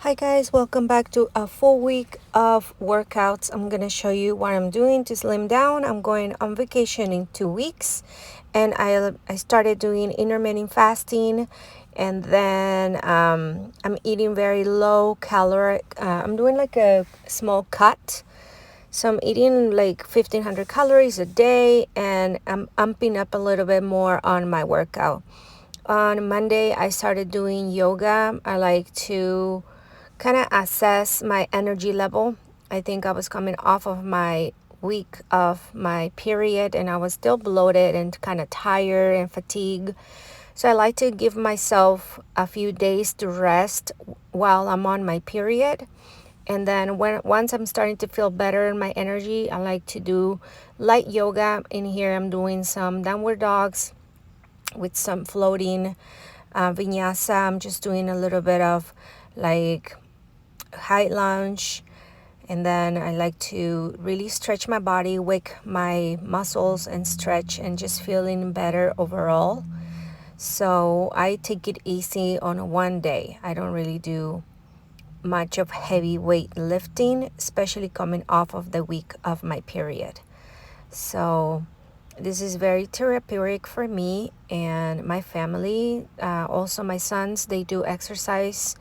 Hi guys, welcome back to a full week of workouts. I'm gonna show you what I'm doing to slim down. I'm going on vacation in 2 weeks, and I started doing intermittent fasting, and then I'm eating very low caloric. I'm doing like a small cut, so I'm eating like 1,500 calories a day, and I'm amping up a little bit more on my workout. On Monday, I started doing yoga. I like to kind of assess my energy level. I think I was coming off of my week of my period and I was still bloated and kind of tired and fatigued. So I like to give myself a few days to rest while I'm on my period. And then once I'm starting to feel better in my energy, I like to do light yoga. In here, I'm doing some downward dogs with some floating vinyasa. I'm just doing a little bit of like high lunge, and then I like to really stretch my body, wake my muscles and stretch, and just feeling better overall. So I take it easy on one day. I don't really do much of heavy weight lifting, especially coming off of the week of my period. So this is very therapeutic for me and my family. Also my sons, they do exercise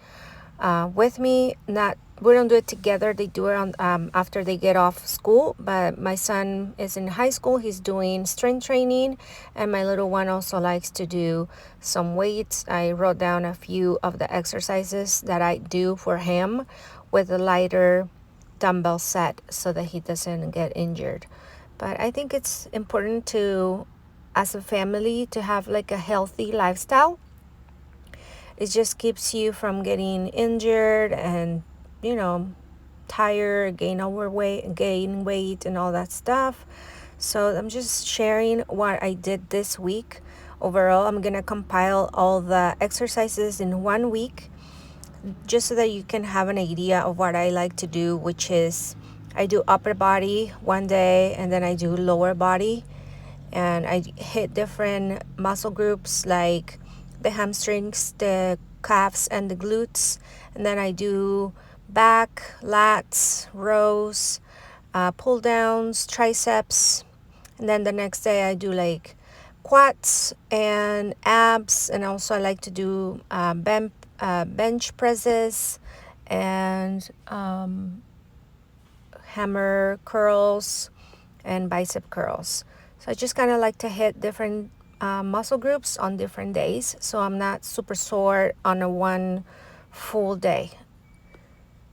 with me. Not We don't do it together. They do it on after they get off school. But my son is in high school. He's doing strength training, and my little one also likes to do some weights. I wrote down a few of the exercises that I do for him with a lighter dumbbell set so that he doesn't get injured. But I think it's important to, as a family, to have like a healthy lifestyle. It just keeps you from getting injured and, you know, tired, gain weight and all that stuff. So I'm just sharing what I did this week. Overall, I'm gonna compile all the exercises in 1 week just so that you can have an idea of what I like to do, which is I do upper body one day and then I do lower body, and I hit different muscle groups like the hamstrings, the calves, and the glutes. And then I do back, lats, rows, pull downs, triceps. And then the next day I do like quads and abs. And also I like to do bench presses and hammer curls and bicep curls. So I just kind of like to hit different muscle groups on different days, so I'm not super sore on a one full day.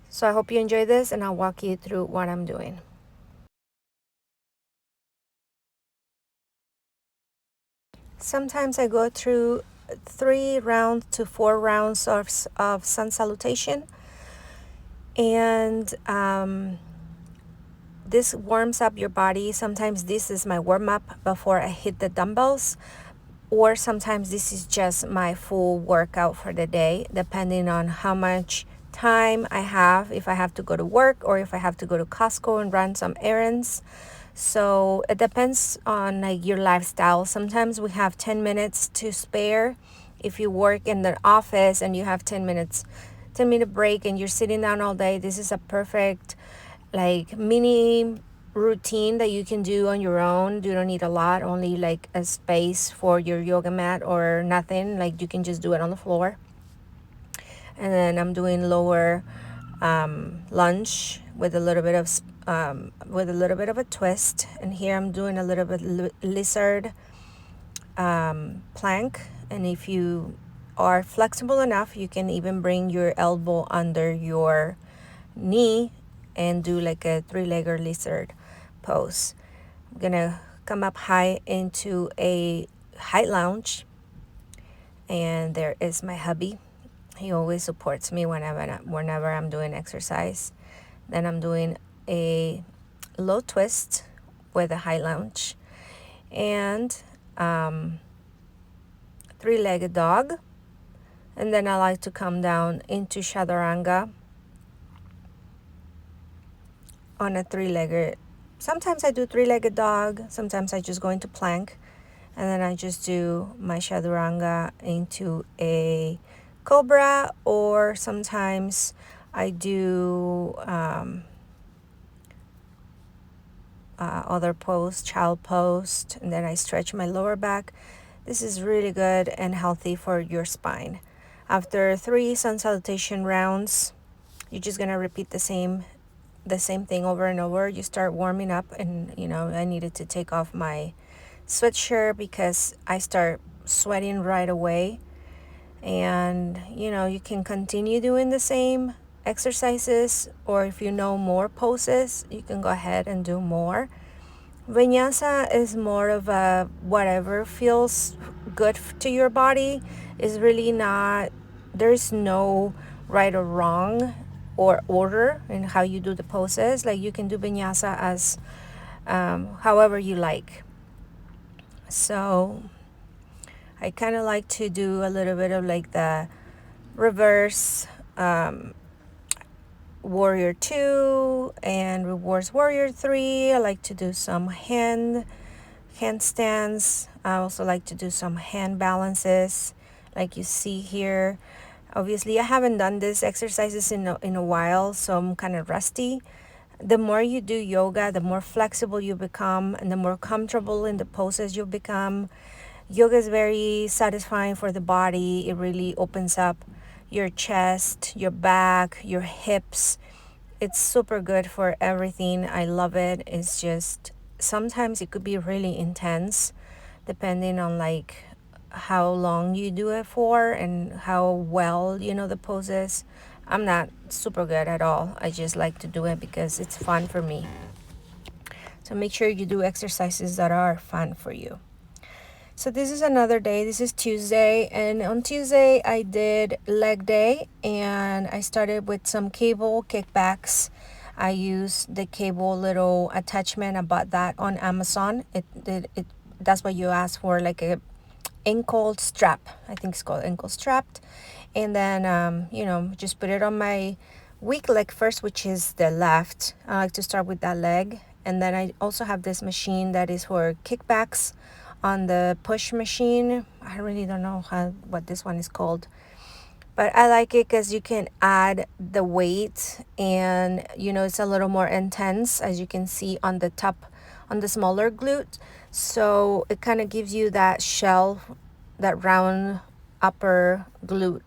So I hope you enjoy this, and I'll walk you through what I'm doing. Sometimes I go through 3 rounds to 4 rounds of sun salutation, and this warms up your body. Sometimes this is my warm-up before I hit the dumbbells, or sometimes this is just my full workout for the day, depending on how much time I have, if I have to go to work or if I have to go to Costco and run some errands. So it depends on like your lifestyle. Sometimes we have 10 minutes to spare. If you work in the office and you have 10-minute break and you're sitting down all day, this is a perfect like mini routine that you can do on your own. You don't need a lot, only like a space for your yoga mat or nothing. Like you can just do it on the floor. And then I'm doing lower lunge with a little bit of a twist. And here I'm doing a little bit lizard plank. And if you are flexible enough, you can even bring your elbow under your knee and do like a three-legged lizard pose. I'm gonna come up high into a high lunge, and there is my hubby. He always supports me whenever I'm doing exercise. Then I'm doing a low twist with a high lunge and three-legged dog. And then I like to come down into chaturanga on a three-legged. Sometimes I do three-legged dog, sometimes I just go into plank, and then I just do my chaturanga into a cobra, or sometimes I do other pose, child pose, and then I stretch my lower back. This is really good and healthy for your spine. After 3 sun salutation rounds, you're just gonna repeat the same thing over and over. You start warming up, and I needed to take off my sweatshirt because I start sweating right away. And you can continue doing the same exercises, or if you know more poses, you can go ahead and do more. Vinyasa is more of a whatever feels good to your body. Is really not, there's no right or wrong or order in how you do the poses. Like, you can do vinyasa as however you like. So I kind of like to do a little bit of like the reverse warrior 2 and reverse warrior 3. I like to do some handstands. I also like to do some hand balances like you see here. Obviously, I haven't done these exercises in a while, so I'm kind of rusty. The more you do yoga, the more flexible you become, and the more comfortable in the poses you become. Yoga is very satisfying for the body. It really opens up your chest, your back, your hips. It's super good for everything. I love it. It's just sometimes it could be really intense depending on like how long you do it for and how well the poses. I'm not super good at all. I just like to do it because it's fun for me. So make sure you do exercises that are fun for you. So this is another day. This is Tuesday, and on Tuesday I did leg day, and I started with some cable kickbacks. I used the cable little attachment. I bought that on Amazon. It that's what you ask for, like a ankle strap. I think it's called ankle strapped. And then just put it on my weak leg first, which is the left. I like to start with that leg. And then I also have this machine that is for kickbacks on the push machine. I really don't know what this one is called, but I like it because you can add the weight, and it's a little more intense, as you can see on the top, on the smaller glute. So it kind of gives you that shell, that round upper glute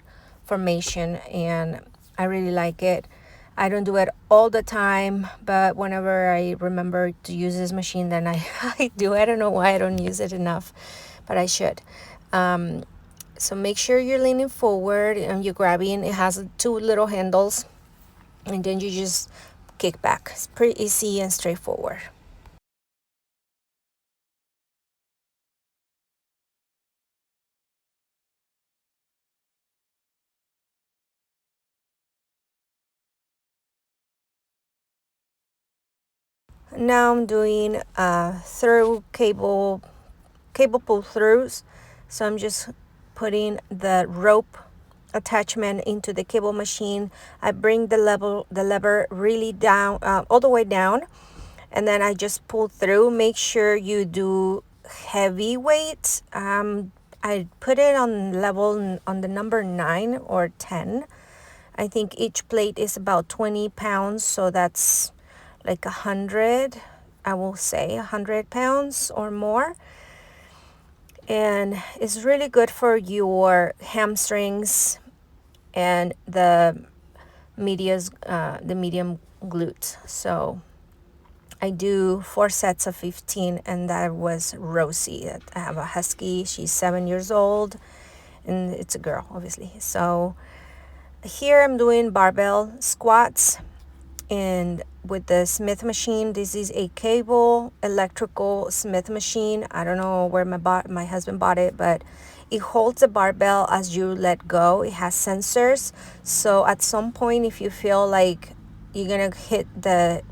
formation, and I really like it. I don't do it all the time, but whenever I remember to use this machine, then I, I do. I don't know why I don't use it enough, but I should. So make sure you're leaning forward and you're grabbing. It has 2 little handles, and then you just kick back. It's pretty easy and straightforward. Now I'm doing through cable pull throughs. So I'm just putting the rope attachment into the cable machine. I bring the lever really down, all the way down, and then I just pull through. Make sure you do heavy weights. I put it on level on the number 9 or 10. I think each plate is about 20 pounds, so that's like 100, I will say 100 pounds or more. And it's really good for your hamstrings and the medium glute. So I do 4 sets of 15, and that was Rosie. I have a husky. She's 7 years old, and it's a girl, obviously. So here I'm doing barbell squats, and with the Smith machine. This is a cable electrical Smith machine. I don't know where my husband bought it, but it holds the barbell as you let go. It has sensors, so at some point, if you feel like you're gonna hit the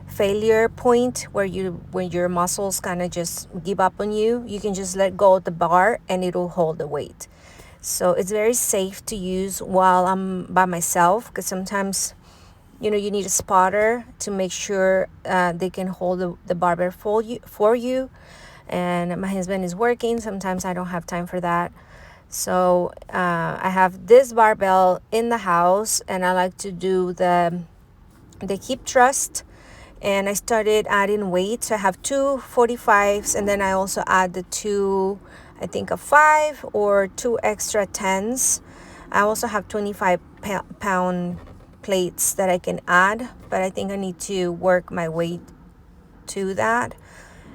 failure point where when your muscles kind of just give up on you, you can just let go of the bar and it'll hold the weight. So it's very safe to use while I'm by myself, because sometimes you need a spotter to make sure they can hold the barbell for you. And my husband is working. Sometimes I don't have time for that. So I have this barbell in the house, and I like to do the hip thrust. And I started adding weight. So I have two 45s, and then I also add the two, I think a 5 or two extra 10s. I also have 25-pound plates that I can add, but I think I need to work my weight to that.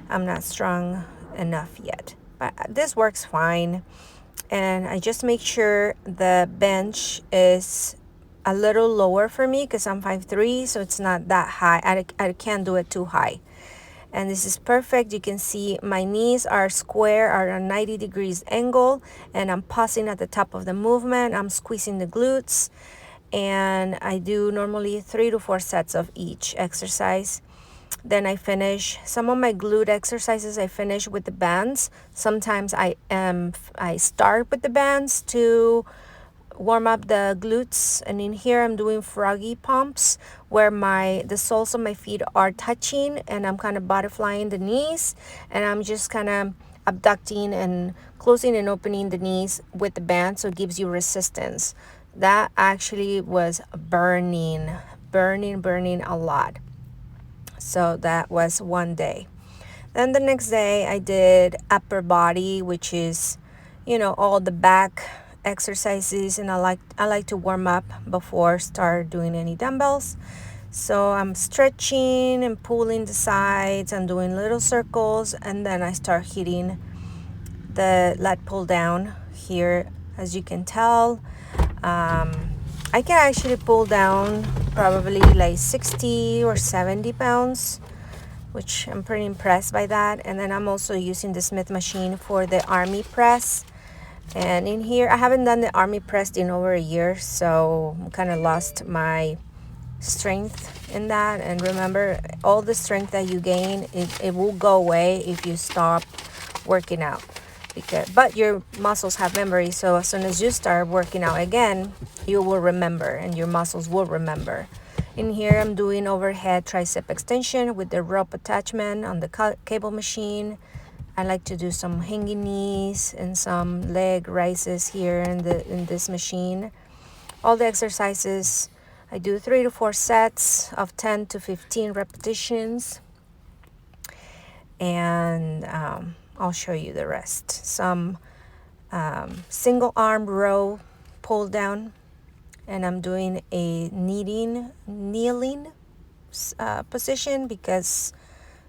I'm not strong enough yet, but this works fine. And I just make sure the bench is a little lower for me because I'm 5'3", so it's not that high. I can't do it too high. And this is perfect. You can see my knees are square, are a 90 degrees angle, and I'm pausing at the top of the movement. I'm squeezing the glutes, and I do normally 3 to 4 sets of each exercise. Then I finish some of my glute exercises. I finish with the bands. Sometimes I start with the bands to warm up the glutes, and in here I'm doing froggy pumps where the soles of my feet are touching, and I'm kind of butterflying the knees, and I'm just kind of abducting and closing and opening the knees with the band, so it gives you resistance. That actually was burning a lot. So that was one day. Then the next day I did upper body, which is, all the back exercises, and I like to warm up before start doing any dumbbells. So I'm stretching and pulling the sides. I'm doing little circles, and then I start hitting the lat pull down here. As you can tell, I can actually pull down probably like 60 or 70 pounds, which I'm pretty impressed by that. And then I'm also using the Smith machine for the army press. And in here, I haven't done the army press in over a year, so I kind of lost my strength in that. And remember, all the strength that you gain, it will go away if you stop working out. But your muscles have memory, so as soon as you start working out again, you will remember, and your muscles will remember. In here, I'm doing overhead tricep extension with the rope attachment on the cable machine. I like to do some hanging knees and some leg raises here in this machine. All the exercises, I do 3 to 4 sets of 10 to 15 repetitions. And I'll show you the rest. Some single arm row pull down, and I'm doing a kneeling position because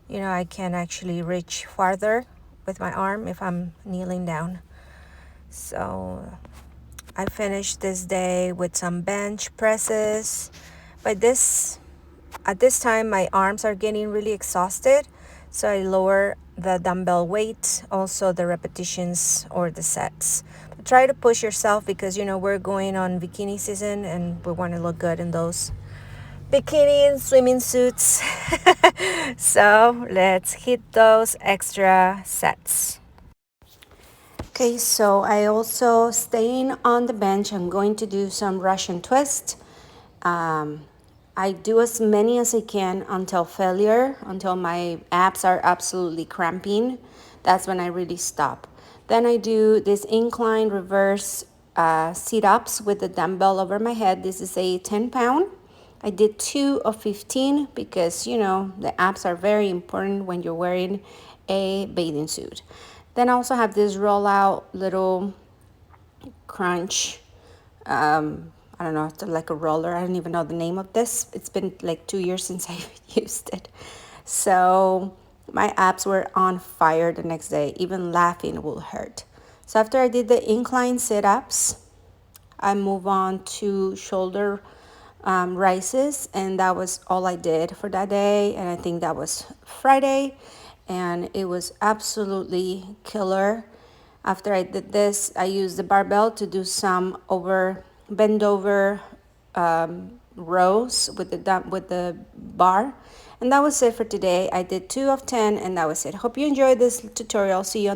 I can actually reach farther with my arm if I'm kneeling down. So I finished this day with some bench presses. At this time, my arms are getting really exhausted, so I lower the dumbbell weight, also the repetitions or the sets. But try to push yourself because we're going on bikini season, and we want to look good in those bikini and swimming suits. So let's hit those extra sets. Okay, so I also, staying on the bench, I'm going to do some Russian twist. I do as many as I can until failure, until my abs are absolutely cramping. That's when I really stop. Then I do this incline reverse sit-ups with the dumbbell over my head. This is a 10-pound. I did 2 of 15 because, the abs are very important when you're wearing a bathing suit. Then I also have this rollout little crunch. I don't know, it's like a roller. I don't even know the name of this. It's been like 2 years since I used it. So my abs were on fire the next day. Even laughing will hurt. So after I did the incline sit-ups, I move on to shoulder rises, and that was all I did for that day. And I think that was Friday, and it was absolutely killer. After I did this, I used the barbell to do some bend over rows with the bar. And that was it for today. I did 2 of 10, and that was it. Hope you enjoyed this tutorial. See you on